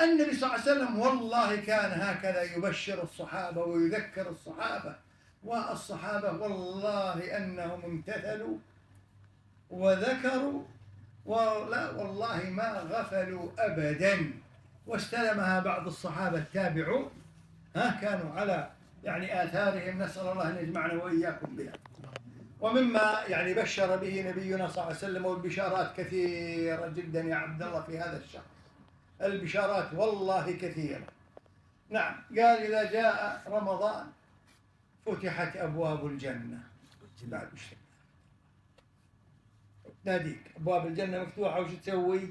النبي صلى الله عليه وسلم والله كان هكذا يبشر الصحابة ويذكر الصحابة، والصحابة والله أنهم امتثلوا وذكروا، ولا والله ما غفلوا أبدا. واستلمها بعض الصحابة التابعون كانوا على يعني آثارهم، نسأل الله أن يجمعنا وإياكم بها. ومما يعني بشر به نبينا صلى الله عليه وسلم، والبشارات كثيرة جدا يا عبد الله في هذا الشهر، البشارات والله كثيرة. نعم، قال إذا جاء رمضان فتحت أبواب الجنة. بعد مش تناديك أبواب الجنة مفتوحة، وش تسوي؟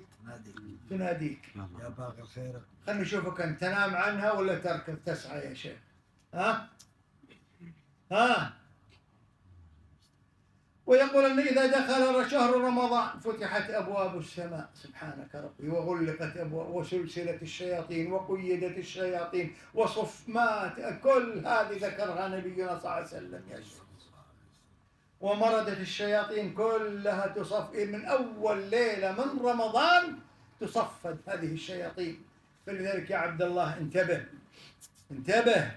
تناديك يا باغي الخير. خلني أشوفك أنت تنام عنها ولا تركض تسعى يا شيخ؟ ويقول أن إذا دخل شهر رمضان فتحت أبواب السماء سبحانك ربي، وغلقت أبواب، وسلسلة الشياطين، وقيدت الشياطين، وصفمات، كل هذه ذكرها نبينا صلى الله عليه وسلم يا شيخ. ومردت الشياطين كلها تصف من أول ليلة من رمضان، تصفد هذه الشياطين. فلذلك يا عبد الله انتبه.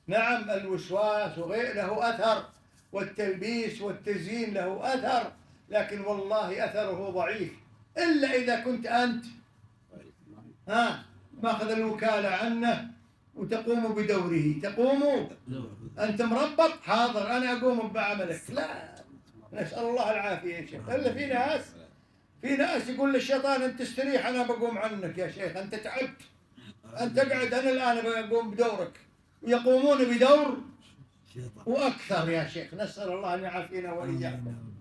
نعم، الوسواس وغيره له أثر، والتلبيس والتزيين له أثر، لكن والله أثره ضعيف إلا إذا كنت أنت ماخذ الوكالة عنه وتقوم بدوره. تقوم أنت مربط، حاضر أنا أقوم بعملك. لا، نسأل الله العافية يا شيخ. إلا في ناس يقول للشيطان أنت استريح أنا بقوم عنك يا شيخ، أنت تعبت، أنت قاعد، أنا الآن بقوم بدورك، ويقومون بدور وأكثر يا شيخ. نسأل الله أن يعافينا وإياكم.